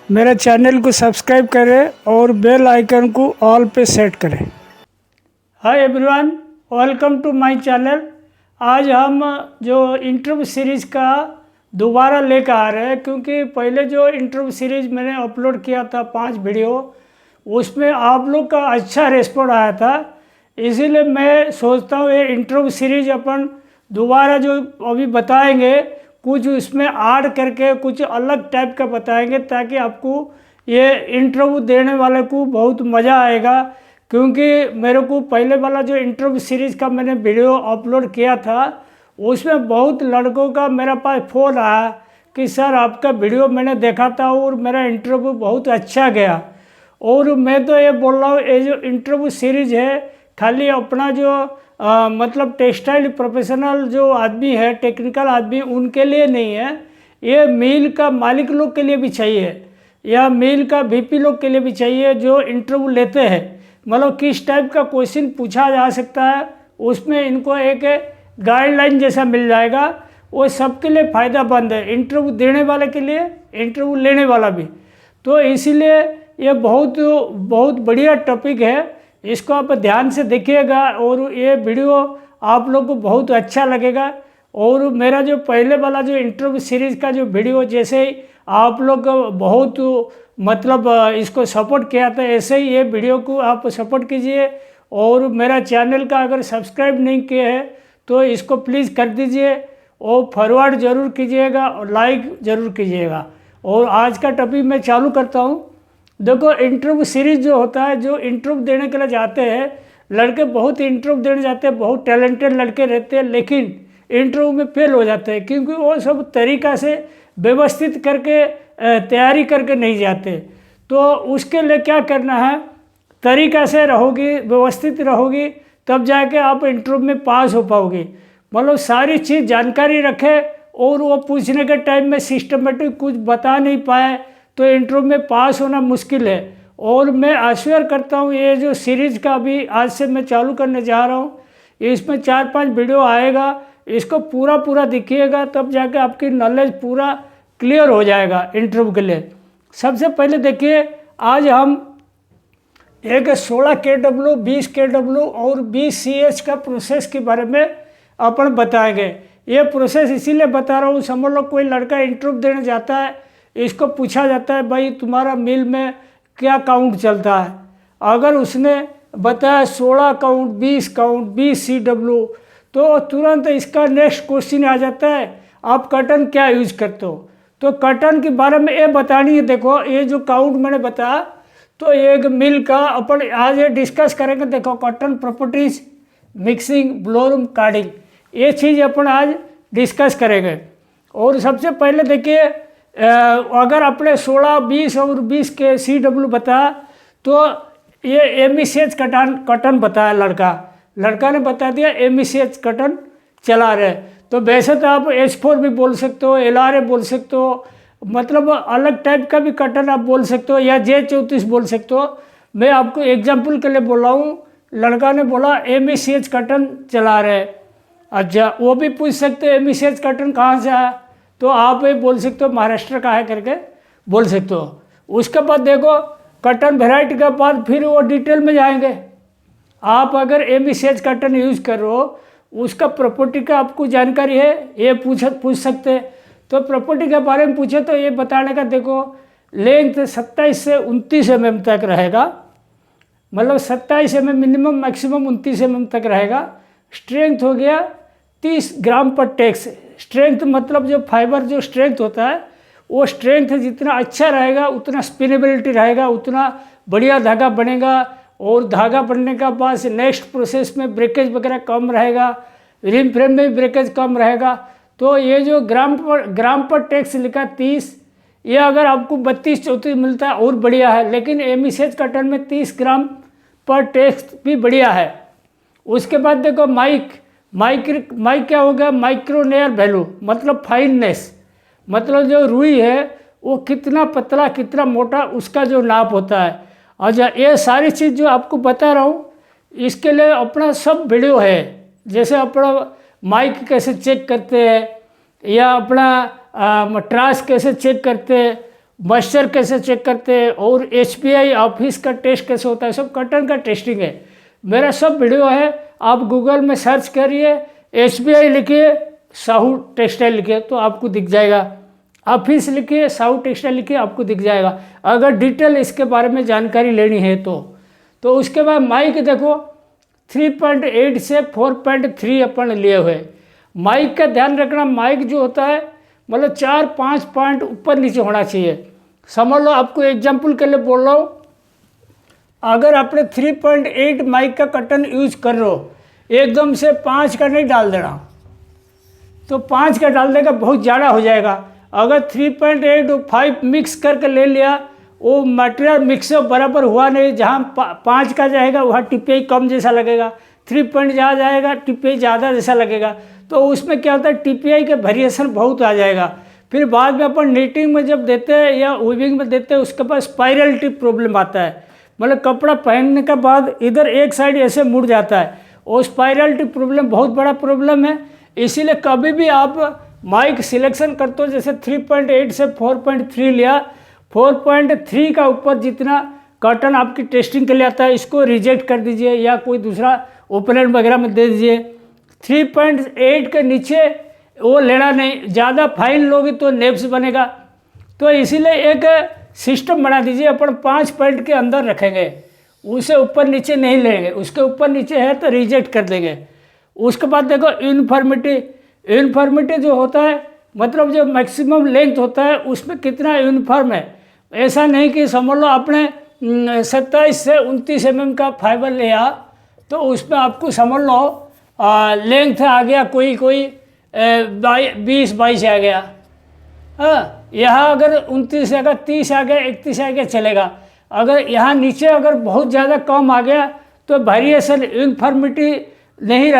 मेरे चैनल को सब्सक्राइब करें और बेल आइकन को ऑल पे सेट करें। Hi everyone, welcome to my channel. आज हम जो इंटरव्यू सीरीज़ का दोबारा लेकर आ रहे हैं, क्योंकि पहले जो इंटरव्यू सीरीज़ मैंने अपलोड किया था 5 वीडियो, उसमें आप लोग का अच्छा रिस्पॉन्स आया था। इसीलिए मैं सोचता हूँ ये इंटरव्यू सीरीज़ अपन दोबारा जो अभी बताएंगे कुछ इसमें ऐड करके कुछ अलग टाइप का बताएंगे, ताकि आपको ये इंटरव्यू देने वाले को बहुत मज़ा आएगा। क्योंकि मेरे को पहले वाला जो इंटरव्यू सीरीज़ का मैंने वीडियो अपलोड किया था, उसमें बहुत लड़कों का मेरे पास फ़ोन आया कि सर आपका वीडियो मैंने देखा था और मेरा इंटरव्यू बहुत अच्छा गया। और मैं तो ये बोल रहा हूँ, ये जो इंटरव्यू सीरीज़ है खाली अपना जो मतलब टेक्सटाइल प्रोफेशनल जो आदमी है, टेक्निकल आदमी, उनके लिए नहीं है। ये मिल का मालिक लोग के लिए भी चाहिए, या मिल का वीपी लोग के लिए भी चाहिए जो इंटरव्यू लेते हैं। मतलब किस टाइप का क्वेश्चन पूछा जा सकता है, उसमें इनको एक गाइडलाइन जैसा मिल जाएगा। वो सबके लिए फ़ायदेमंद है, इंटरव्यू देने वाले के लिए, इंटरव्यू लेने वाला भी। तो इसीलिए ये बहुत बढ़िया टॉपिक है, इसको आप ध्यान से देखिएगा और ये वीडियो आप लोग को बहुत अच्छा लगेगा। और मेरा जो पहले वाला जो इंटरव्यू सीरीज़ का जो वीडियो, जैसे ही आप लोग बहुत मतलब इसको सपोर्ट किया था, ऐसे ही ये वीडियो को आप सपोर्ट कीजिए। और मेरा चैनल का अगर सब्सक्राइब नहीं किए है तो इसको प्लीज़ कर दीजिए और फॉरवर्ड ज़रूर कीजिएगा और लाइक ज़रूर कीजिएगा। और आज का टॉपिक मैं चालू करता हूँ। देखो, इंटरव्यू सीरीज़ जो होता है, जो इंटरव्यू देने के लिए जाते हैं लड़के, बहुत इंटरव्यू देने जाते हैं, बहुत टैलेंटेड लड़के रहते हैं, लेकिन इंटरव्यू में फेल हो जाते हैं, क्योंकि वो सब तरीक़ा से व्यवस्थित करके तैयारी करके नहीं जाते। तो उसके लिए क्या करना है, तरीक़ा से रहोगी, व्यवस्थित रहोगी, तब जाके आप इंटरव्यू में पास हो पाओगे। मतलब सारी चीज़ जानकारी रखें, और वो पूछने के टाइम में सिस्टमेटिक कुछ बता नहीं पाए तो इंटरव्यू में पास होना मुश्किल है। और मैं आश्वस्त करता हूँ, ये जो सीरीज़ का अभी आज से मैं चालू करने जा रहा हूँ, इसमें 4-5 वीडियो आएगा, इसको पूरा देखिएगा, तब जाके आपकी नॉलेज पूरा क्लियर हो जाएगा इंटरव्यू के लिए। सबसे पहले देखिए, आज हम एक 16 KW, 20 KW और 20 CH का प्रोसेस के बारे में अपन बताएंगे। ये प्रोसेस इसीलिए बता रहा हूँ, समझ लो कोई लड़का इंटरव्यू देने जाता है, इसको पूछा जाता है भाई तुम्हारा मिल में क्या काउंट चलता है। अगर उसने बताया 16 काउंट, 20 काउंट, 20 CW, तो तुरंत इसका नेक्स्ट क्वेश्चन आ जाता है, आप कॉटन क्या यूज करते हो। तो कॉटन के बारे में ये बतानी है। देखो, ये जो काउंट मैंने बताया, तो एक मिल का अपन आज ये डिस्कस करेंगे। देखो, cotton properties, mixing, blowroom, carding, ये चीज़ अपन आज डिस्कस करेंगे। और सबसे पहले देखिए, अगर अपने 16, 20 और 20 के CW बताया, तो ये MECH कॉटन बताया, लड़का ने बता दिया MECH कॉटन चला रहे। तो वैसे तो आप H4 भी बोल सकते हो, LRA बोल सकते हो, मतलब अलग टाइप का भी कॉटन आप बोल सकते हो, या J34 बोल सकते हो। मैं आपको एग्जाम्पल के लिए बोल रहा हूँ, लड़का ने बोला MECH कॉटन चला रहे। अच्छा, वो भी पूछ सकते हो MECH कॉटन कहाँ से आया, तो आप ये बोल सकते हो महाराष्ट्र का है करके बोल सकते हो। उसके बाद देखो, कॉटन वेराइटी के बाद फिर वो डिटेल में जाएंगे। आप अगर MECH कॉटन यूज़ कर रहे हो, उसका प्रॉपर्टी का आपको जानकारी है, ये पूछ सकते हैं। तो प्रॉपर्टी के बारे में पूछे तो ये बताने का, देखो लेंथ 27 से 29 mm तक रहेगा, मतलब 27 mm मिनिमम, मैक्सिमम 29 mm तक रहेगा। स्ट्रेंथ हो गया 30 ग्राम पर टेक्स। स्ट्रेंथ मतलब जो फाइबर जो स्ट्रेंथ होता है, वो स्ट्रेंथ जितना अच्छा रहेगा उतना स्पिनेबिलिटी रहेगा, उतना बढ़िया धागा बनेगा। और धागा बनने का बाद नेक्स्ट प्रोसेस में ब्रेकेज वगैरह कम रहेगा, रिम फ्रेम में भी ब्रेकेज कम रहेगा। तो ये जो ग्राम पर टेक्स लिखा 30, ये अगर आपको 32-34 मिलता है और बढ़िया है, लेकिन MECH कॉटन में 30 ग्राम पर टेक्स भी बढ़िया है। उसके बाद देखो, माइक क्या होगा, माइक्रोनेयर वैल्यू, मतलब फाइननेस, मतलब जो रुई है वो कितना पतला कितना मोटा, उसका जो नाप होता है। अच्छा, ये सारी चीज़ जो आपको बता रहा हूँ, इसके लिए अपना सब वीडियो है। जैसे अपना माइक कैसे चेक करते हैं, या अपना ट्रास कैसे चेक करते हैं, मॉइस्चर कैसे चेक करते हैं और HPI ऑफिस का टेस्ट कैसे होता है, सब कॉटन का टेस्टिंग है। मेरा सब वीडियो है, आप गूगल में सर्च करिए, HPI लिखिए, साहू टेक्सटाइल लिखिए तो आपको दिख जाएगा। ऑफिस लिखिए, साहू टेक्सटाइल लिखिए, आपको दिख जाएगा। अगर डिटेल इसके बारे में जानकारी लेनी है तो उसके बाद माइक देखो 3.8 से 4.3 अपन लिए हुए। माइक का ध्यान रखना, माइक जो होता है मतलब 4-5 पॉइंट ऊपर नीचे होना चाहिए। समझ लो, आपको एग्जाम्पल के लिए बोल रहा हूँ, अगर आपने 3.8 माइक का कटन यूज कर रहे हो, एकदम से 5 का नहीं डाल देना, तो 5 का डाल देगा बहुत ज़्यादा हो जाएगा। अगर 3.8 और 5 मिक्स करके ले लिया, वो मटेरियल मिक्स बराबर हुआ नहीं, जहाँ 5 का जाएगा वहाँ टिपियाई कम जैसा लगेगा, 3 जहाँ जाएगा टिपियाई ज़्यादा जैसा लगेगा। तो उसमें क्या होता है, टिपियाई के वेरिएशन बहुत आ जाएगा। फिर बाद में अपन नीटिंग में जब देते हैं या वीविंग में देते हैं, उसके बाद स्पाइरल टिप प्रॉब्लम आता है, मतलब कपड़ा पहनने के बाद इधर एक साइड ऐसे मुड़ जाता है, और स्पाइरल टिप प्रॉब्लम बहुत बड़ा प्रॉब्लम है। इसीलिए कभी भी आप माइक सिलेक्शन करते हो, जैसे 3.8 से 4.3 लिया, 4.3 का ऊपर जितना कॉटन आपकी टेस्टिंग के लिए आता है, इसको रिजेक्ट कर दीजिए या कोई दूसरा ओपनर वगैरह में दे दीजिए। 3.8 के नीचे वो लेना नहीं, ज़्यादा फाइन लोगे तो नेब्स बनेगा। तो इसीलिए एक सिस्टम बना दीजिए, अपन 5 पॉइंट के अंदर रखेंगे, उसे ऊपर नीचे नहीं लेंगे, उसके ऊपर नीचे है तो रिजेक्ट कर देंगे। उसके बाद देखो यूनिफॉर्मिटी जो होता है, मतलब जो मैक्सिमम लेंथ होता है उसमें कितना यूनिफॉर्म है। ऐसा नहीं कि समझ लो आपने 27 से 29 mm का फाइबर लिया, तो उसमें आपको समझ लो लेंथ आ गया कोई 20-22 आ गया। हाँ, यहाँ अगर 29 आ गया, 30 आ गया, 31 आ गया चलेगा। अगर यहाँ नीचे अगर बहुत ज़्यादा कम आ गया तो वेरिएशन यूनिफॉर्मिटी नहीं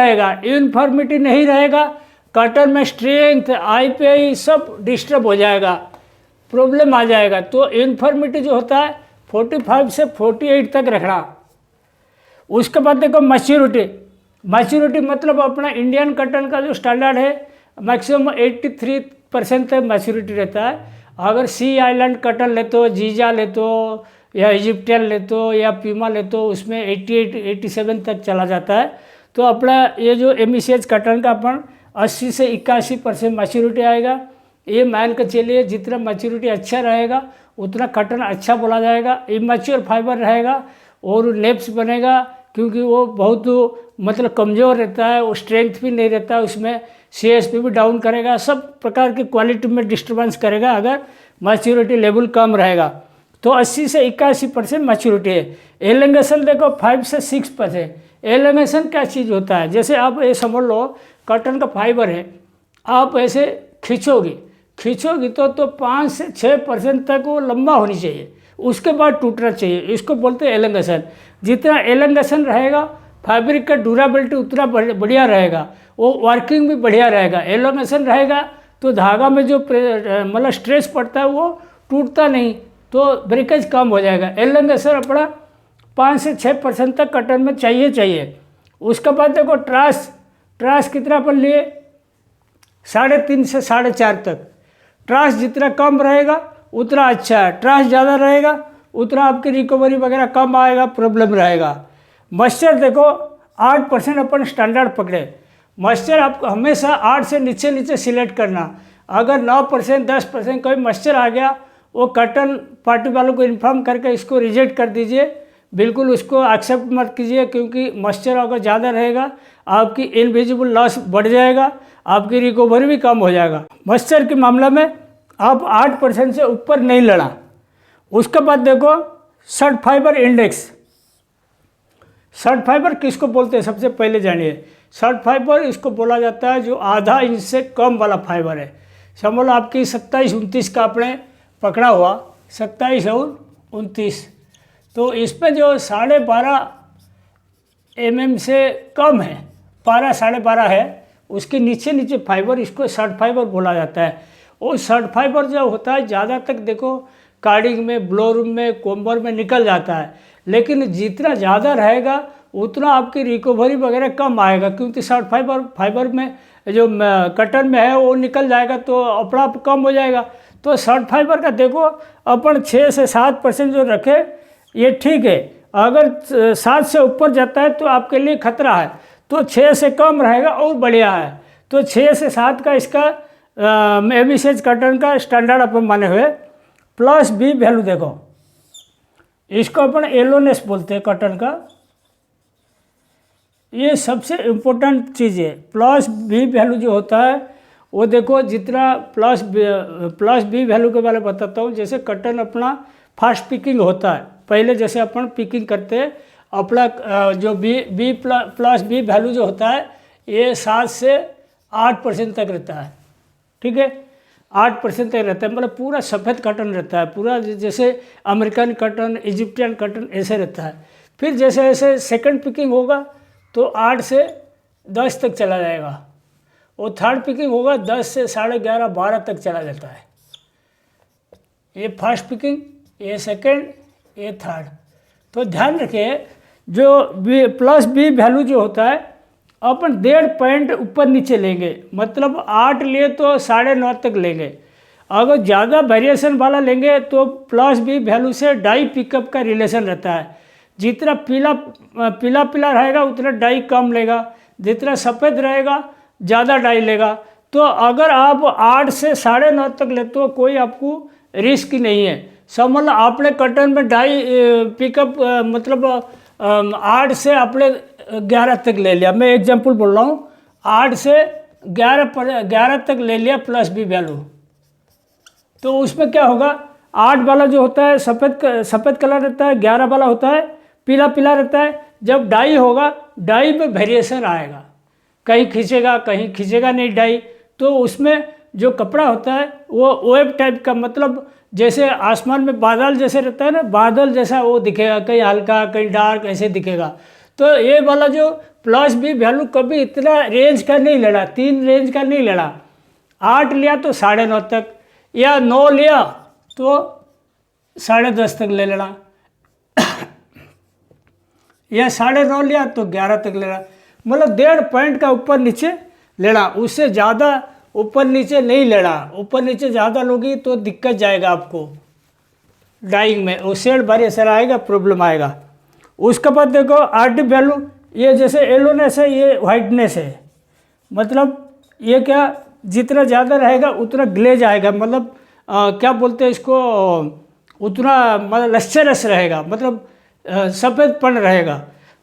रहेगा, कॉटन में स्ट्रेंथ IPI सब डिस्टर्ब हो जाएगा, प्रॉब्लम आ जाएगा। तो यूनिफॉर्मिटी जो होता है 45 से 48 तक रखना। उसके बाद देखो मैच्योरिटी मतलब अपना इंडियन कॉटन का जो स्टैंडर्ड है, मैक्सिमम 83% तक मैच्योरिटी रहता है। अगर सी आइलैंड कॉटन लेते हो, जीजा लेते हो या इजिप्टियन लेते हो या पीमा लेते हो, उसमें 88-87 तक चला जाता है। तो अपना ये जो MECH कॉटन का अपन 80 से 81% मैच्योरिटी आएगा। ये मान के चलिए, जितना मैच्योरिटी अच्छा रहेगा उतना कॉटन अच्छा बोला जाएगा। इमैच्योर फाइबर रहेगा और नेप्स बनेगा, क्योंकि वो बहुत मतलब कमज़ोर रहता है, वो स्ट्रेंथ भी नहीं रहता है, उसमें CSP भी डाउन करेगा, सब प्रकार की क्वालिटी में डिस्टर्बेंस करेगा अगर मैच्योरिटी लेवल कम रहेगा। तो 80 से 81% मैच्योरिटी है। एलिंगेशन देखो 5 से 6%। एलिंगेशन क्या चीज़ होता है, जैसे आप ये समझ लो कॉटन का फाइबर है, आप ऐसे खींचोगी तो 5 से 6% तक वो लंबा होनी चाहिए, उसके बाद टूटना चाहिए, इसको बोलते हैं एलिंगेशन। जितना एलिंगेशन रहेगा फैब्रिक का ड्यूरेबिलिटी उतना बढ़िया रहेगा, वो वर्किंग भी बढ़िया रहेगा। एलिंगेशन रहेगा तो धागा में जो मतलब स्ट्रेस पड़ता है वो टूटता नहीं, तो ब्रेकेज कम हो जाएगा। एलिंगेशन अपना 5 से 6% तक कॉटन में चाहिए। उसके बाद देखो ट्रास कितना अपन लिए, 3.5 से 4.5 तक। ट्रास जितना कम रहेगा उतना अच्छा है, ट्रास ज़्यादा रहेगा उतना आपकी रिकवरी वगैरह कम आएगा, प्रॉब्लम रहेगा। मॉइस्चर देखो 8% अपन स्टैंडर्ड पकड़े, मॉइस्चर आपको हमेशा 8 से नीचे सिलेक्ट करना। अगर 9% 10% कोई मॉइस्चर आ गया, वो कॉटन पार्टी वालों को इन्फॉर्म करके इसको रिजेक्ट कर दीजिए, बिल्कुल उसको एक्सेप्ट मत कीजिए, क्योंकि मॉइस्चर अगर ज़्यादा रहेगा आपकी इनविजिबल लॉस बढ़ जाएगा, आपकी रिकवरी भी कम हो जाएगा। मॉइस्चर के मामला में आप 8% से ऊपर नहीं लेना। उसके बाद देखो shirt fibre index. Shirt fibre किसको बोलते हैं, सबसे पहले जानिए। शर्ट फाइबर इसको बोला जाता है जो आधा इंच से कम वाला फाइबर है। समझ लो आपकी 27-29 का आपने पकड़ा हुआ, 27 और 29, तो इसमें जो 12.5 mm से कम है, 12 12.5 है, उसके नीचे फाइबर, इसको शर्ट फाइबर बोला जाता है। वो शर्ट फाइबर जो होता है ज़्यादा तक देखो कार्डिंग में, ब्लोरूम में, कोम्बर में निकल जाता है, लेकिन जितना ज़्यादा रहेगा उतना आपकी रिकवरी वगैरह कम आएगा, क्योंकि शर्ट फाइबर में जो कॉटन में है वो निकल जाएगा तो अपना कम हो जाएगा। तो शॉर्ट फाइबर का देखो अपन 6 से 7% जो रखे ये ठीक है। अगर 7 से ऊपर जाता है तो आपके लिए खतरा है, तो 6 से कम रहेगा और बढ़िया है। तो 6 से 7 का इसका एमिसेज कॉटन का स्टैंडर्ड अपन माने हुए। प्लस बी वैल्यू देखो, इसको अपन येलोनेस बोलते हैं कॉटन का, ये सबसे इम्पोर्टेंट चीज़ है। प्लस बी वैल्यू जो होता है वो देखो, जितना प्लस बी वैल्यू के बारे में बताता हूँ। जैसे कॉटन अपना फास्ट पिकिंग होता है, पहले जैसे अपन पिकिंग करते हैं अपना जो बी प्लस बी वैल्यू जो होता है ये 7 से 8% तक रहता है, ठीक है। 8% तक रहता है, मतलब पूरा सफ़ेद कॉटन रहता है, पूरा जैसे अमेरिकन कॉटन, इजिप्टियन कॉटन ऐसे रहता है। फिर जैसे जैसे सेकंड पिकिंग होगा तो 8 से 10 तक चला जाएगा, और थर्ड पिकिंग होगा 10 से 11:30 12 तक चला जाता है। ये फर्स्ट पिकिंग, ये सेकंड, ये थर्ड। तो ध्यान रखिए, जो प्लस बी वैल्यू जो होता है अपन 1.5 पॉइंट ऊपर नीचे लेंगे, मतलब 8 लिए तो 9.5 तक लेंगे। अगर ज़्यादा वेरिएशन वाला लेंगे तो प्लस बी वैल्यू से डाई पिकअप का रिलेशन रहता है। जितना पीला रहेगा उतना डाई कम लेगा, जितना सफ़ेद रहेगा ज़्यादा डाई लेगा। तो अगर आप 8 से 9.5 तक लेते हो कोई आपको रिस्क नहीं है। समझ लो आपने कॉटन में डाई पिकअप मतलब 8 से आपने 11 तक ले लिया, मैं एग्जांपल बोल रहा हूँ, 8 से 11 तक ले लिया प्लस बी वैल्यू। तो उसमें क्या होगा, 8 वाला जो होता है सफ़ेद कलर रहता है, 11 वाला होता है पीला रहता है। जब डाई होगा डाई में वेरिएशन आएगा, कहीं खींचेगा नहीं डाई। तो उसमें जो कपड़ा होता है वो वेब टाइप का, मतलब जैसे आसमान में बादल जैसे रहता है ना, बादल जैसा वो दिखेगा, कहीं हल्का कहीं डार्क ऐसे दिखेगा। तो ये वाला जो प्लस बी वैल्यू कभी इतना रेंज का नहीं लेना, 3 रेंज का नहीं लेना। 8 लिया तो 9.5 तक, या 9 लिया तो 10.5 तक ले लेना, या 9.5 लिया तो 11 तक लेना। मतलब 1.5 पॉइंट का ऊपर नीचे लेना, उससे ज़्यादा ऊपर नीचे नहीं लेना। ऊपर नीचे ज़्यादा लोगी तो दिक्कत जाएगा आपको डाइंग में, वो शेड वेरिएशन आएगा, प्रॉब्लम आएगा। उसके बाद देखो आरटी वैल्यू, ये जैसे येलोनेस है, ये वाइटनेस है, मतलब ये क्या जितना ज़्यादा रहेगा उतना ग्लेज आएगा, मतलब क्या बोलते हैं इसको, उतना मतलब लस्चरस रहेगा, मतलब सफ़ेदपन रहेगा।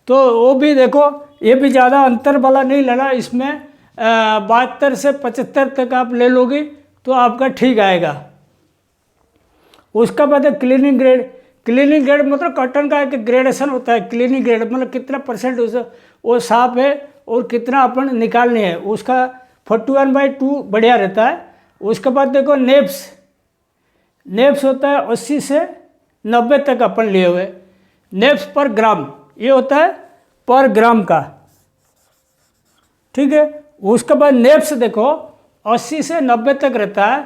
तो वो भी देखो, ये भी ज़्यादा अंतर वाला नहीं लेना, इसमें 72 से 75 तक आप ले लोगे तो आपका ठीक आएगा। उसका बाद है क्लीनिंग ग्रेड। क्लीनिंग ग्रेड मतलब कॉटन का एक ग्रेडेशन होता है। क्लीनिंग ग्रेड मतलब कितना परसेंट वो साफ है और कितना अपन निकालनी है, उसका 41/2 बढ़िया रहता है। उसके बाद देखो नेप्स होता है 80 से 90 तक अपन लिए हुए, नेप्स पर ग्राम, ये होता है पर ग्राम का, ठीक है। उसके बाद नेप्स देखो 80 से 90 तक रहता है,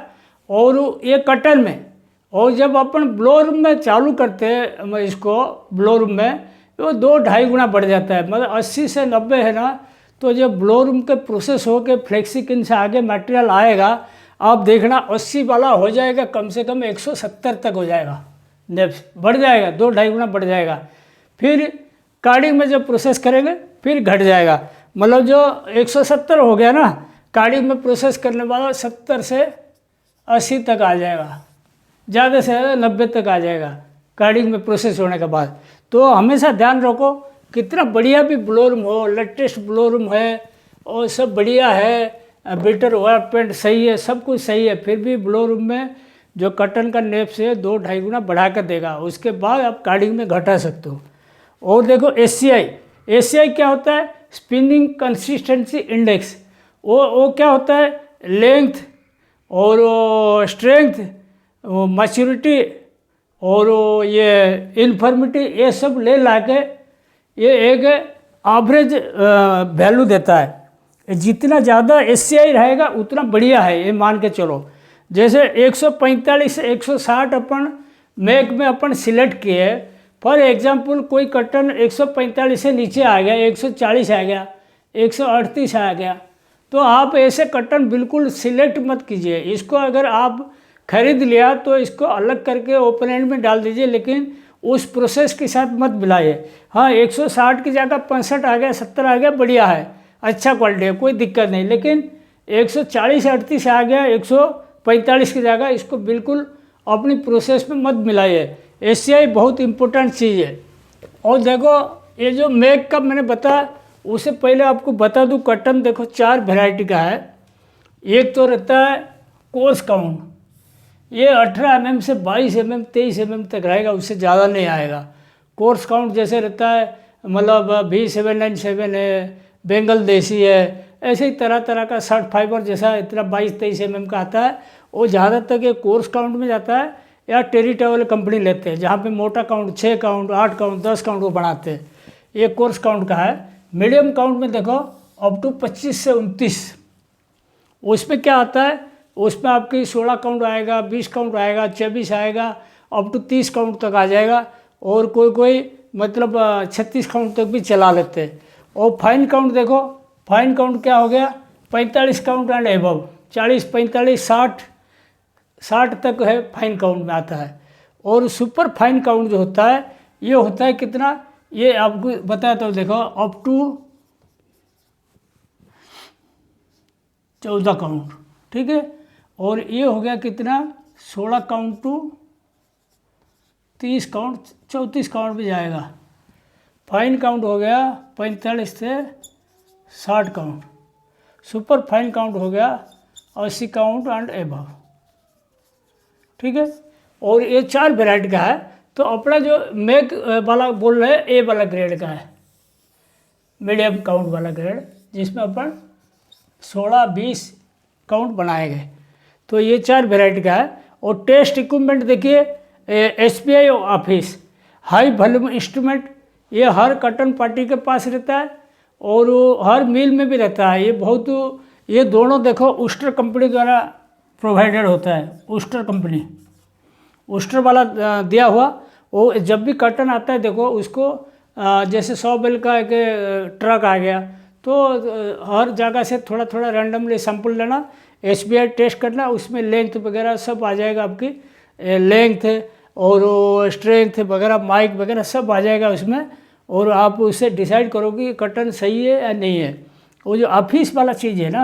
और ये कॉटन में। और जब अपन ब्लो रूम में चालू करते हैं इसको, ब्लो रूम में वो 2-2.5 गुना बढ़ जाता है। मतलब 80 से 90 है ना, तो जब ब्लो रूम के प्रोसेस हो के फ्लेक्सिकिन से आगे मटेरियल आएगा, आप देखना 80 वाला हो जाएगा कम से कम 170 तक हो जाएगा, नेप्स बढ़ जाएगा, 2-2.5 गुना बढ़ जाएगा। फिर कार्डिंग में जब प्रोसेस करेंगे फिर घट जाएगा, मतलब जो 170 हो गया ना, कार्डिंग में प्रोसेस करने वाला 70 से 80 तक आ जाएगा, ज़्यादा से ज़्यादा 90 तक आ जाएगा कार्डिंग में प्रोसेस होने के बाद। तो हमेशा ध्यान रखो, कितना बढ़िया भी ब्लो रूम हो, लेटेस्ट ब्लो रूम है और सब बढ़िया है, बिल्टर वर्क पेंट सही है, सब कुछ सही है, फिर भी ब्लो रूम में जो कॉटन का नेप्स है 2-2.5 गुना बढ़ा कर देगा, उसके बाद आप कार्डिंग में घटा सकते हो। और देखो एससीआई क्या होता है, स्पिनिंग कंसिस्टेंसी इंडेक्स। वो क्या होता है, लेंथ और स्ट्रेंथ, मैच्योरिटी और ये इन्फर्मिटी, ये सब ले ला के ये एक एवरेज वैल्यू देता है। जितना ज़्यादा एससीआई रहेगा उतना बढ़िया है, ये मान के चलो। जैसे 145 से 160 अपन मैक में अपन सिलेक्ट किए, फॉर एग्जांपल कोई कॉटन 145 से नीचे आ गया, 140 आ गया, 138 आ गया, तो आप ऐसे कॉटन बिल्कुल सिलेक्ट मत कीजिए। इसको अगर आप खरीद लिया तो इसको अलग करके ओपन एंड में डाल दीजिए, लेकिन उस प्रोसेस के साथ मत मिलाइए। हाँ, 160 की जगह 65 आ गया, 70 आ गया, बढ़िया है, अच्छा क्वालिटी है, कोई दिक्कत नहीं। लेकिन 140-38 आ गया, 145 की जगह, इसको बिल्कुल अपनी प्रोसेस में मत मिलाइए। एशियाई बहुत इम्पोर्टेंट चीज़ है। और देखो ये जो मेक का मैंने बताया, उससे पहले आपको बता दूं, कटन देखो 4 वैरायटी का है। एक तो रहता है कोर्स काउंट, ये 18 mm से 22 mm 23 mm तक रहेगा, उससे ज़्यादा नहीं आएगा। कोर्स काउंट जैसे रहता है, मतलब B797 है, बेंगल देसी है, ऐसे ही तरह तरह का शर्ट फाइबर जैसा इतना 22-23 mm का आता है। वो ज़्यादातर ये कोर्स काउंट में जाता है, या टेरिटोरियल कंपनी लेते हैं, जहाँ पे मोटा काउंट 6 काउंट 8 काउंट 10 काउंट वो बनाते हैं। ये कोर्स काउंट का है। मीडियम काउंट में देखो अप टू 25 से 29, उसमें क्या आता है, उसमें आपकी 16 काउंट आएगा, 20 काउंट आएगा, 24 आएगा, अप टू 30 काउंट तक आ जाएगा। और कोई मतलब 36 काउंट तक भी चला लेते हैं। और फाइन काउंट देखो, फाइन काउंट क्या हो गया, 45 काउंट एंड एबव, 40 45 60 तक है, फाइन काउंट में आता है। और सुपर फाइन काउंट जो होता है, ये होता है कितना, ये आपको बताया तो देखो अप टू 14 काउंट, ठीक है। और ये हो गया कितना, 16 काउंट टू 30 काउंट, 34 काउंट भी जाएगा। फाइन काउंट हो गया 45 से 60 काउंट। सुपर फाइन काउंट हो गया 80 काउंट एंड एबव, ठीक है। और ये 4 वैरायटी का है। तो अपना जो मेक वाला बोल रहे हैं, ए वाला ग्रेड का है, मीडियम काउंट वाला ग्रेड, जिसमें अपन 16-20 काउंट बनाए गए। तो ये 4 वैरायटी का है। और टेस्ट इक्विपमेंट देखिए, SBI office high volume instrument, ये हर कॉटन पार्टी के पास रहता है, और वो हर मिल में भी रहता है। ये दोनों देखो उस्टर कंपनी द्वारा प्रोवाइडेड होता है। उस्टर कंपनी, उस्टर वाला दिया हुआ। वो जब भी कॉटन आता है देखो, उसको जैसे 100 बैल का एक ट्रक आ गया, तो हर जगह से थोड़ा थोड़ा रैंडमली सैंपल लेना, SBI टेस्ट करना, उसमें लेंथ वगैरह सब आ जाएगा, आपकी लेंथ और स्ट्रेंथ वगैरह, माइक वगैरह सब आ जाएगा उसमें। और आप उससे डिसाइड करोगे कि कॉटन सही है या नहीं है। वो जो ऑफिस वाला चीज़ है ना,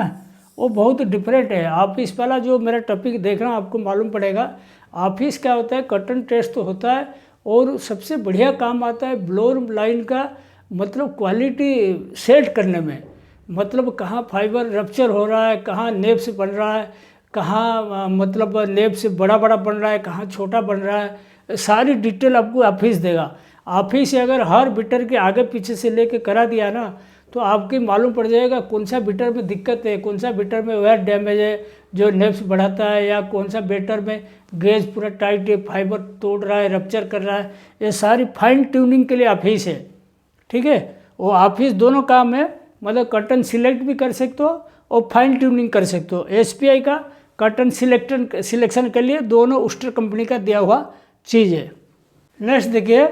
वो बहुत डिफरेंट है। ऑफिस वाला जो मेरा टॉपिक देखना, आपको मालूम पड़ेगा ऑफिस क्या होता है। कॉटन टेस्ट तो होता है, और सबसे बढ़िया काम आता है ब्लोर लाइन का, मतलब क्वालिटी सेट करने में, मतलब कहाँ फाइबर रप्चर हो रहा है, कहाँ नेब से बन रहा है, कहाँ मतलब नेब से बड़ा बड़ा बन रहा है, कहाँ छोटा बन रहा है, सारी डिटेल आपको ऑफिस देगा। ऑफिस से अगर हर बिटर के आगे पीछे से लेके करा दिया ना, तो आपकी मालूम पड़ जाएगा कौन सा बिटर में दिक्कत है, कौन सा बिटर में वेट डैमेज है जो नेब्स बढ़ाता है, या कौन सा बिटर में गेज पूरा टाइट है, फाइबर तोड़ रहा है, रप्चर कर रहा है। ये सारी फाइन ट्यूनिंग के लिए ऑफिस है, ठीक है। वो ऑफिस दोनों काम है, मतलब कॉटन सिलेक्ट भी कर सकते हो और फाइन ट्यूनिंग कर सकते हो। SBI का कॉटन सिलेक्शन के लिए दोनों उस्टर कंपनी का दिया हुआ चीज़ है। नेक्स्ट देखिए,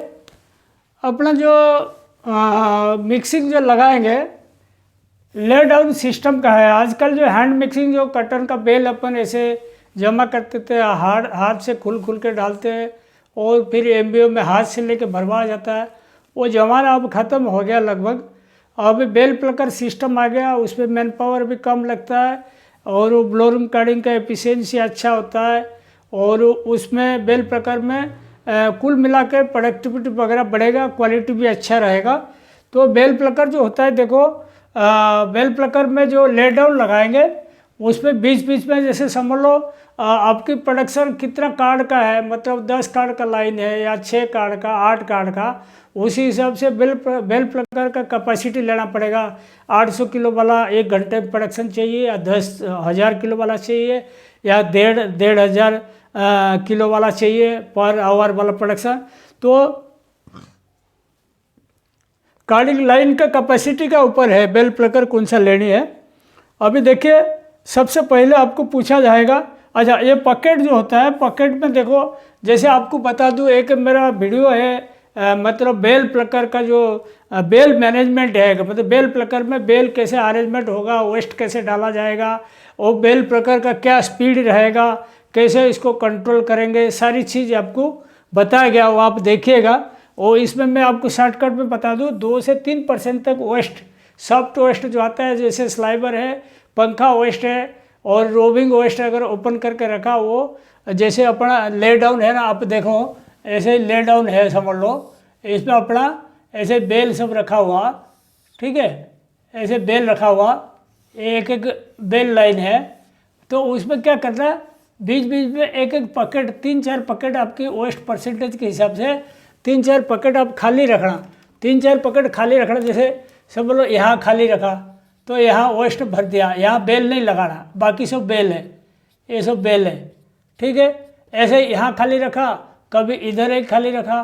अपना जो मिक्सिंग जो लगाएंगे, ले डाउन सिस्टम का है। आजकल जो हैंड मिक्सिंग, जो कॉटन का बेल अपन ऐसे जमा करते थे, हाथ से खुल के डालते हैं, और फिर MBO में हाथ से लेके भरवा जाता है, वो ज़माना अब ख़त्म हो गया लगभग। अब बेल प्लकर सिस्टम आ गया, उसमें मैन पावर भी कम लगता है, और वो ब्लोरिंग कार्डिंग का एफिशिएंसी अच्छा होता है, और उसमें बेल प्लकर में कुल मिलाकर प्रोडक्टिविटी वगैरह बढ़ेगा, क्वालिटी भी अच्छा रहेगा। तो बेल प्लकर जो होता है देखो, बेल प्लकर में जो ले डाउन लगाएंगे, उसमें बीच बीच में जैसे समझ लो आपकी प्रोडक्शन कितना कार्ड का है, मतलब 10 कार्ड का लाइन है, या 6 कार्ड का, 8 कार्ड का, उसी हिसाब से बेल प्लकर का कैपेसिटी लेना पड़ेगा। 800 किलो वाला 1 घंटे में प्रोडक्शन चाहिए, या 10,000 किलो वाला चाहिए, या 1,500 किलो वाला चाहिए पर आवर वाला प्रोडक्शन। तो कार्डिंग लाइन का कैपेसिटी का ऊपर है बेल प्लकर कौन सा लेनी है। अभी देखिए, सबसे पहले आपको पूछा जाएगा, अच्छा ये पॉकेट जो होता है, पॉकेट में देखो, जैसे आपको बता दूं, एक मेरा वीडियो है मतलब बेल प्लकर का जो बेल मैनेजमेंट है, मतलब बेल प्लकर में बेल कैसे अरेंजमेंट होगा, वेस्ट कैसे डाला जाएगा, और बेल प्लकर का क्या स्पीड रहेगा, कैसे इसको कंट्रोल करेंगे, सारी चीज़ आपको बताया गया, वो आप देखिएगा। और इसमें मैं आपको शॉर्टकट में बता दूँ, 2 से 3% तक वेस्ट, सॉफ्ट वेस्ट जो आता है, जैसे स्लाइबर है, पंखा वेस्ट है और रोविंग वेस्ट अगर ओपन करके रखा, वो जैसे अपना ले डाउन है ना, आप देखो ऐसे ले डाउन है समझ लो, इसमें अपना ऐसे बेल सब रखा हुआ, ठीक है, ऐसे बेल रखा हुआ, एक एक बेल लाइन है। तो उसमें क्या करना है, बीच बीच में एक एक पकेट, 3-4 पकेट आपकी वेस्ट परसेंटेज के हिसाब से 3-4 पकेट आप खाली रखना, 3-4 पकेट खाली रखना। जैसे सब लोग यहाँ खाली रखा तो यहाँ वेस्ट भर दिया, यहाँ बेल नहीं लगाना, बाकी सब बेल है, ये सब बेल है, ठीक है। ऐसे यहाँ खाली रखा, कभी इधर एक खाली रखा,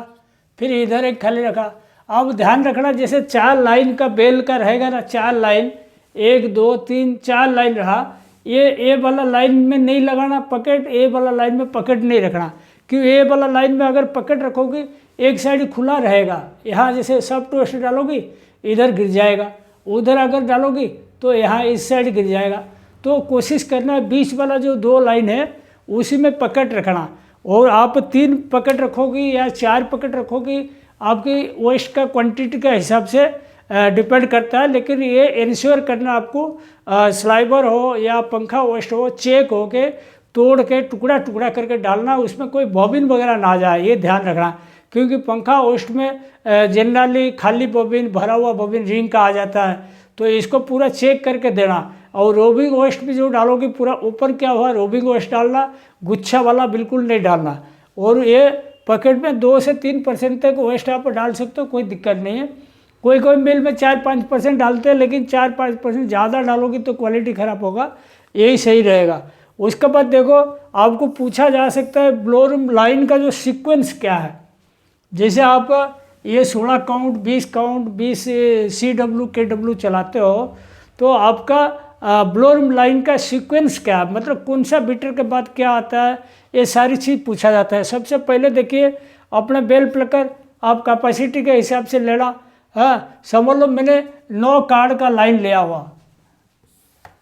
फिर इधर एक खाली रखा। अब ध्यान रखना, जैसे 4 लाइन का बेल का रहेगा ना, 4 लाइन, 1 2 3 4 लाइन रहा, ये ए वाला लाइन में नहीं लगाना पकेट, ए वाला लाइन में पकेट नहीं रखना, क्योंकि ए वाला लाइन में अगर पकेट रखोगे एक साइड खुला रहेगा, यहाँ जैसे सॉफ्ट वेस्ट डालोगी इधर गिर जाएगा, उधर अगर डालोगी तो यहाँ इस साइड गिर जाएगा। तो कोशिश करना बीच वाला जो 2 लाइन है उसी में पकेट रखना। और आप 3 पकेट रखोगी या 4 पकेट रखोगी, आपकी वेस्ट का क्वांटिटी के हिसाब से डिपेंड करता है। लेकिन ये इंश्योर करना आपको स्लाइबर हो या पंखा वेस्ट हो, चेक हो के तोड़ के टुकड़ा टुकड़ा करके डालना, उसमें कोई बॉबिन वगैरह ना जाए, ये ध्यान रखना। क्योंकि पंखा वेस्ट में जनरली खाली बॉबिन, भरा हुआ बॉबिन रिंग का आ जाता है, तो इसको पूरा चेक करके देना। और रोबिंग वेस्ट भी जो डालोगे पूरा ऊपर क्या हुआ, रोबिंग वेस्ट डालना, गुच्छा वाला बिल्कुल नहीं डालना। और ये पकेट में 2 से 3% तक वेस्ट आप डाल सकते हो, कोई दिक्कत नहीं है। कोई कोई मिल में 4-5% डालते हैं, लेकिन 4-5% ज़्यादा डालोगी तो क्वालिटी ख़राब होगा, यही सही रहेगा। उसके बाद देखो, आपको पूछा जा सकता है ब्लोरूम लाइन का जो सीक्वेंस क्या है। जैसे आप ये 16 काउंट, 20 काउंट, 20 CW KW चलाते हो, तो आपका ब्लोरूम लाइन का सीक्वेंस क्या है, मतलब कौन सा बीटर के बाद क्या आता है, ये सारी चीज़ पूछा जाता है। सबसे पहले देखिए, अपना बेल प्लकर आप कैपेसिटी के हिसाब से लेना। हाँ, समझ लो मैंने 9 कार्ड का लाइन लिया हुआ,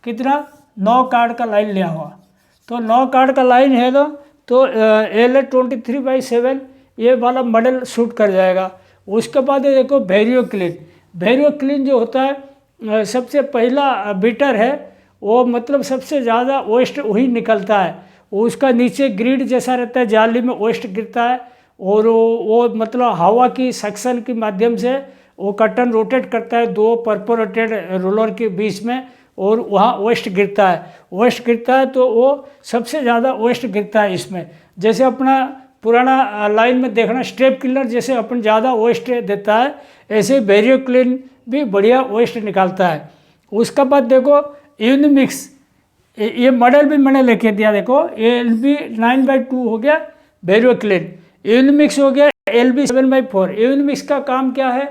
कितना, 9 कार्ड का लाइन लिया हुआ, तो 9 कार्ड का लाइन है तो LA23/7 ये वाला मॉडल शूट कर जाएगा। उसके बाद ये देखो वेरियो क्लीन, वेरियो क्लीन जो होता है सबसे पहला बीटर है, वो मतलब सबसे ज़्यादा वेस्ट वही निकलता है। उसका नीचे ग्रिड जैसा रहता है, जाली में वेस्ट गिरता है, और वो मतलब हवा की सक्शन के माध्यम से वो कर्टन रोटेट करता है 2 परपोरेटेड रोलर के बीच में, और वहाँ वेस्ट गिरता है, वेस्ट गिरता है तो वो सबसे ज़्यादा वेस्ट गिरता है इसमें। जैसे अपना पुराना लाइन में देखना, स्ट्रेप क्लीनर जैसे अपन ज़्यादा वेस्ट देता है, ऐसे वेरियो क्लीन भी बढ़िया वेस्ट निकालता है। उसके बाद देखो यूनिमिक्स, ये मॉडल भी मैंने लेके दिया, देखो LB 9/2 हो गया वेरियो क्लीन, यूनिमिक्स हो गया LB 7/4। यूनिमिक्स का काम क्या है,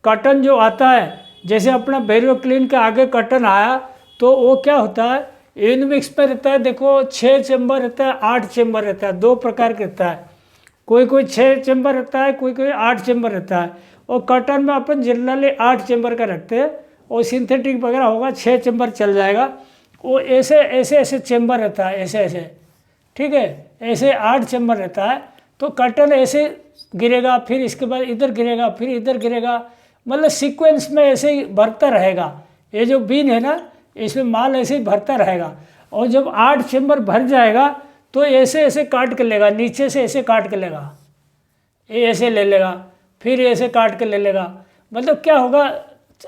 कर्टन जो आता है, जैसे अपना वेरियो क्लीन के आगे कर्टन आया तो वो क्या होता है, यूनिमिक्स पे रहता है, देखो 6 चेम्बर रहता है, 8 चेम्बर रहता है, 2 प्रकार के रहता है। कोई कोई 6 चेम्बर रहता है, कोई कोई 8 चेम्बर रहता है। और कर्टन में अपन जनरली 8 चेम्बर का रखते हैं, और सिंथेटिक वगैरह होगा 6 चेम्बर चल जाएगा। वो ऐसे ऐसे ऐसे चेम्बर रहता है, ऐसे ऐसे, ठीक है, ऐसे 8 चेम्बर रहता है। तो कर्टन ऐसे गिरेगा, फिर इसके बाद इधर गिरेगा, फिर इधर गिरेगा, मतलब सीक्वेंस में ऐसे ही भरता रहेगा। ये जो बीन है ना, इसमें माल ऐसे ही भरता रहेगा। और जब 8 चेम्बर भर जाएगा तो ऐसे ऐसे काट के लेगा, नीचे से ऐसे काट के लेगा, ये ऐसे ले लेगा, फिर ऐसे काट के ले लेगा। मतलब क्या होगा,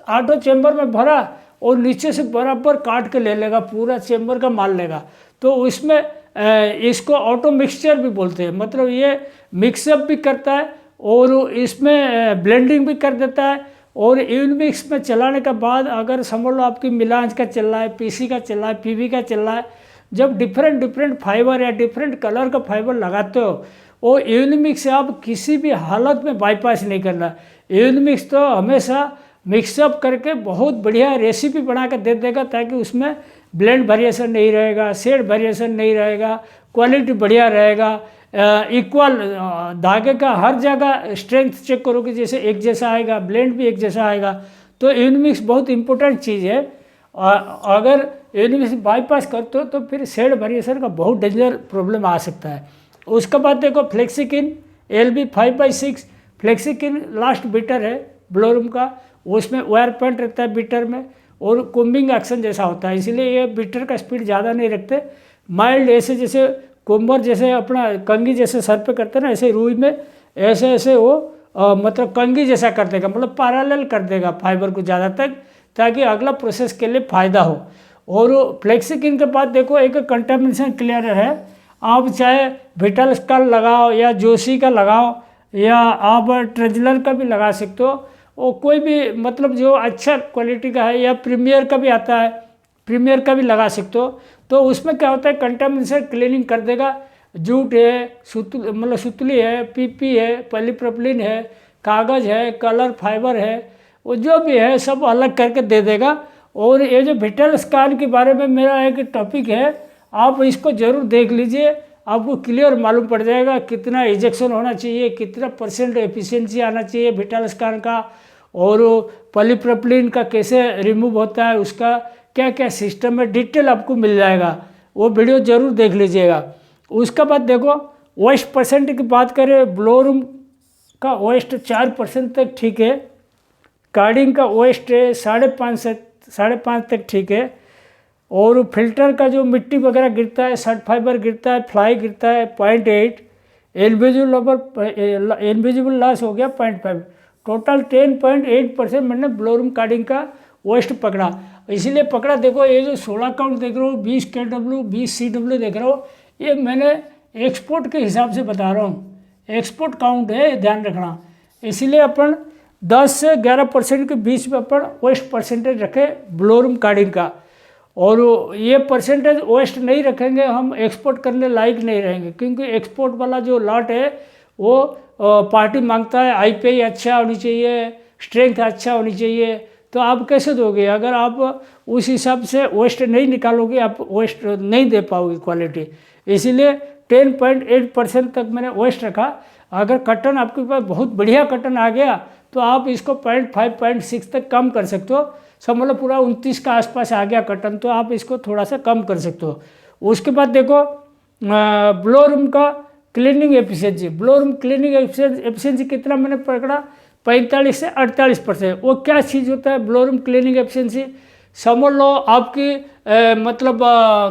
8 चेम्बर में भरा और नीचे से बराबर काट के ले लेगा, पूरा चेम्बर का माल लेगा। तो उसमें इसको ऑटो मिक्सचर भी बोलते हैं, मतलब ये मिक्सअप भी करता है और इसमें ब्लेंडिंग भी कर देता है। और यूनिमिक्स में चलाने के बाद अगर समझ लो आपकी मिलांज का चल रहा है, पीसी का चल रहा है, पीवी का चल रहा है, जब डिफरेंट फाइबर या डिफरेंट कलर का फाइबर लगाते हो, वो यूनिमिक्स से आप किसी भी हालत में बाईपास नहीं करना। यूनिमिक्स तो हमेशा मिक्सअप करके बहुत बढ़िया रेसिपी बना कर दे देगा, ताकि उसमें ब्लेंड वेरिएशन नहीं रहेगा, शेड वेरिएशन नहीं रहेगा, क्वालिटी बढ़िया रहेगा, इक्वल धागे का हर जगह स्ट्रेंथ चेक करोगे, जैसे एक जैसा आएगा, ब्लेंड भी एक जैसा आएगा। तो यूनिमिक्स बहुत इंपॉर्टेंट चीज़ है। अगर यूनिवर्सिटी बाईपास करते हो तो फिर शेड वेरिएशन का बहुत डेंजर प्रॉब्लम आ सकता है। उसके बाद देखो फ्लेक्सिकिन LB5/6 फ्लेक्सिकिन लास्ट बीटर है ब्लोरूम का, उसमें वायर पॉइंट रहता है बीटर में और कोम्बिंग एक्शन जैसा होता है, इसीलिए ये बीटर का स्पीड ज़्यादा नहीं रखते। माइल्ड ऐसे जैसे कोम्बर जैसे अपना कंगी जैसे सर पे करते हैं ना, ऐसे रुई में ऐसे ऐसे वो मतलब कंगी जैसा कर देगा, मतलब पैरेलल कर देगा फाइबर को ज़्यादा तक, ताकि अगला प्रोसेस के लिए फ़ायदा हो। और फ्लेक्सिकिन के बाद देखो एक कंटामिनेशन क्लियरर है, आप चाहे विटल स्कल लगाओ या जोशी का लगाओ या आप ट्रेजलर का भी लगा सकते हो, और कोई भी मतलब जो अच्छा क्वालिटी का है, या प्रीमियर का भी आता है, प्रीमियर का भी लगा सकते हो। तो उसमें क्या होता है कंटामिनेशन क्लीनिंग कर देगा। जूट है, मतलब सुतली है, PP है, पॉलीप्रोपिलीन है, कागज़ है, कलर फाइबर है, वो जो भी है सब अलग करके दे देगा। और ये जो विटल स्कैन के बारे में मेरा एक टॉपिक है, आप इसको ज़रूर देख लीजिए, आपको क्लियर मालूम पड़ जाएगा कितना इजेक्शन होना चाहिए, कितना % एफिशिएंसी आना चाहिए विटल स्कैन का, और पॉलीप्रोपिलीन का कैसे रिमूव होता है, उसका क्या क्या सिस्टम है, डिटेल आपको मिल जाएगा। वो वीडियो ज़रूर देख लीजिएगा। उसके बाद देखो वेस्ट % की बात करें, ब्लोरूम का वेस्ट 4% तक ठीक है, कार्डिंग का वेस्ट 5.5 तक ठीक है, और फिल्टर का जो मिट्टी वगैरह गिरता है, शर्ट फाइबर गिरता है, फ्लाई गिरता है 0.8, इनविजिबल लॉस हो गया 0.5, टोटल 10.8% मैंने ब्लोरूम कार्डिंग का वेस्ट पकड़ा। इसीलिए पकड़ा, देखो ये जो 16 काउंट देख रहे हो, 20 KW 20 CW देख रहे हो, ये मैंने एक्सपोर्ट के हिसाब से बता रहा हूँ, एक्सपोर्ट काउंट है, ध्यान रखना। इसीलिए अपन 10 से 11% के बीच में अपन वेस्ट % रखें ब्लोरूम कार्डिंग का, और ये % वेस्ट नहीं रखेंगे हम एक्सपोर्ट करने लायक नहीं रहेंगे, क्योंकि एक्सपोर्ट वाला जो लॉट है वो पार्टी मांगता है IPI अच्छा होनी चाहिए, स्ट्रेंथ अच्छा होनी चाहिए, तो आप कैसे दोगे? अगर आप उस हिसाब से वेस्ट नहीं निकालोगे, आप वेस्ट नहीं दे पाओगे क्वालिटी। इसीलिए 10.8% तक मैंने वेस्ट रखा। अगर कटन आपके पास बहुत बढ़िया कटन आ गया तो आप इसको 0.5 0.6 तक कम कर सकते हो। समझ लो पूरा 29 का आसपास आ गया कटन, तो आप इसको थोड़ा सा कम कर सकते हो। उसके बाद देखो ब्लोरूम का cleaning efficiency, blowroom cleaning efficiency कितना मैंने पकड़ा? 45 से 48%। वो क्या चीज़ होता है ब्लोरूम क्लीनिंग एफिशिएंसी? समझ लो आपकी मतलब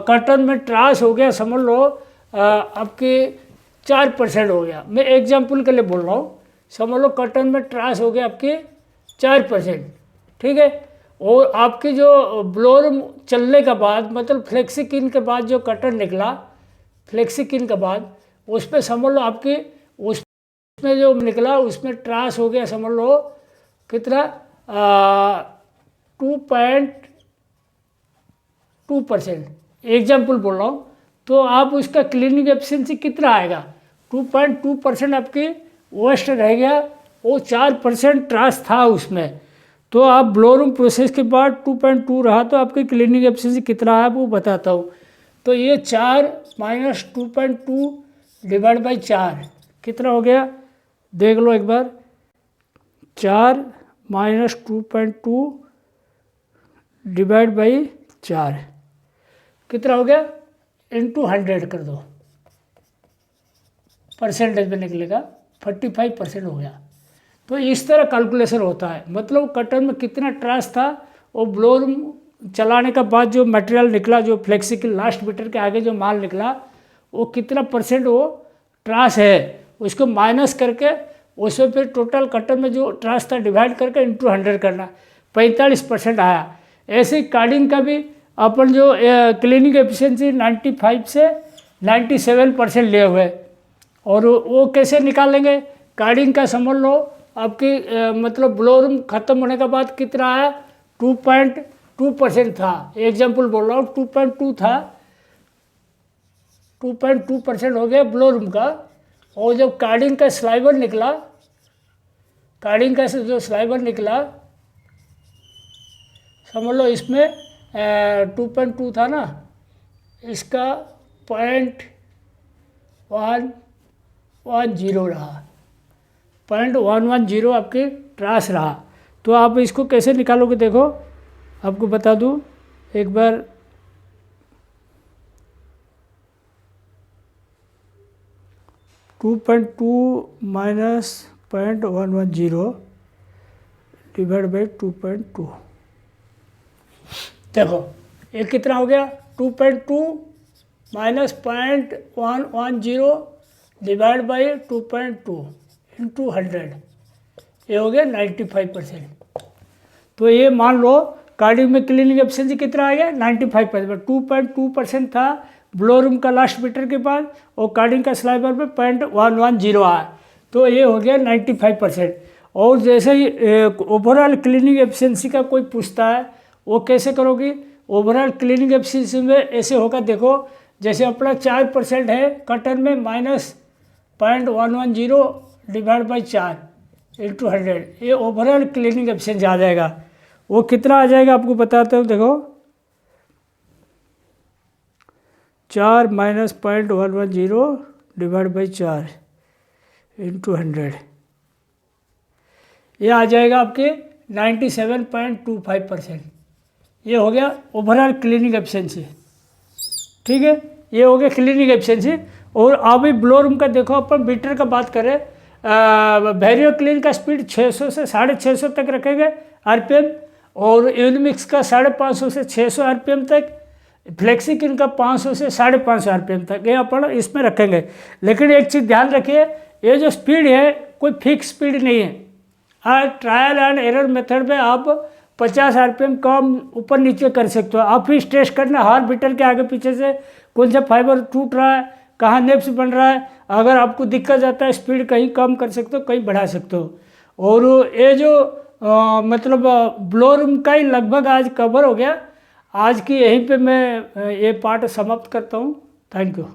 कटन में ट्रास हो गया, समझ लो आपके 4% हो गया, मैं एग्जाम्पल के लिए बोल रहा हूँ। समझ लो कटन में ट्रास हो गया आपके 4%, ठीक है। और आपके जो ब्लोरूम चलने के बाद, मतलब फ्लेक्सिकिन के बाद जो कटन निकला, फ्लेक्सिकिन के बाद उस पर समझ लो आपकी उसमें जो निकला उसमें ट्रास हो गया, समझ लो कितना 2.2%, एग्जाम्पल बोल रहा हूँ। तो आप उसका क्लीनिंग एफिशिएंसी कितना आएगा? 2.2% आपकी वेस्ट रह गया, वो 4% ट्रास था उसमें। तो आप ब्लोरूम प्रोसेस के बाद 2.2 रहा, तो आपकी क्लीनिंग एफिशिएंसी कितना है वो बताता हूँ। तो ये 4 - 2.2 डिवाइड बाई 4 कितना हो गया? देख लो एक बार, 4 - 2.2 डिवाइड बाई 4 कितना हो गया? इंटू 100 कर दो, % में निकलेगा 45% हो गया। तो इस तरह कैलकुलेशन होता है, मतलब कटन में कितना ट्रास था, और ब्लोरूम चलाने के बाद जो मटेरियल निकला, जो फ्लेक्सिकिन लास्ट मीटर के आगे जो माल निकला, वो कितना % वो ट्रास है, उसको माइनस करके उसमें फिर टोटल कटन में जो ट्रास था डिवाइड करके इंटू 100 करना, 45% आया। ऐसे ही कार्डिंग का भी अपन जो क्लीनिंग एफिशिएंसी 95 से 97% लिए हुए, और वो कैसे निकालेंगे? कार्डिंग का समझ लो आपकी मतलब ब्लोरूम ख़त्म होने के बाद कितना आया? 2.2% था, एग्जाम्पल बोल रहा हूँ, 2.2 था, 2.2% हो गया ब्लोरूम का। और जब कार्डिंग का स्लाइवर निकला, कार्डिंग का जो स्लाइवर निकला, समझ लो इसमें 2.2 था ना, इसका 0.110 रहा, 0.110 आपके ट्रास रहा। तो आप इसको कैसे निकालोगे? देखो आपको बता दूँ एक बार, 2.2 माइनस 0.110 डिवाइड बाई 2.2। देखो ये कितना हो गया, 2.2 माइनस 0.110 डिवाइड बाई 2.2 इंटू 100, ये हो गया 95%। तो ये मान लो कार्डियक में क्लीनिंग एफिशिएंसी कितना आ गया, 95%। 2.2% था ब्लोरूम का लास्ट मीटर के बाद और कार्डियक का स्लाइबर पे 0.110 आया, तो ये हो गया 95%। और जैसे ही ओवरऑल क्लीनिंग एफिशिएंसी का कोई पूछता है वो कैसे करोगी, ओवरऑल क्लीनिंग एफिशिएंसी में ऐसे होगा, देखो जैसे अपना 4% है कटन में माइनस 0.110 डिवाइड बाई 4 इंटू 100, ये ओवरऑल क्लीनिंग एफिशिएंसी आ जाएगा। वो कितना आ जाएगा आपको बताता हूँ, देखो 4 माइनस 0.110 डिवाइड बाई 4 इंटू 100, ये आ जाएगा आपके 97.25%। ये हो गया ओवरऑल क्लीनिंग एफिशिएंसी, ठीक है, ये हो गया क्लीनिंग एफिशिएंसी। और अभी ब्लोरूम का देखो, अपन मीटर का बात करें, वेरियो क्लीन का स्पीड 600 से 650 तक रखेंगे आरपीएम, और यूनिमिक्स का 550 से 600 आरपीएम तक, फ्लेक्सिकिन का 500 से 550 आरपीएम तक, ये अपन इसमें रखेंगे। लेकिन एक चीज़ ध्यान रखिए, ये जो स्पीड है कोई फिक्स स्पीड नहीं है। हाँ, ट्रायल एंड एरर मेथड में आप 50 आरपीएम कम ऊपर नीचे कर सकते हो। आप ही स्ट्रेस करना हर मीटर के आगे पीछे से कौन सा फाइबर टूट रहा है, कहाँ नेप्स बन रहा है। अगर आपको दिक्कत आता है स्पीड कहीं कम कर सकते हो, कहीं बढ़ा सकते हो। और ये जो मतलब ब्लोरूम का ही लगभग आज कवर हो गया। आज की यहीं पे मैं ये पार्ट समाप्त करता हूँ। Thank you.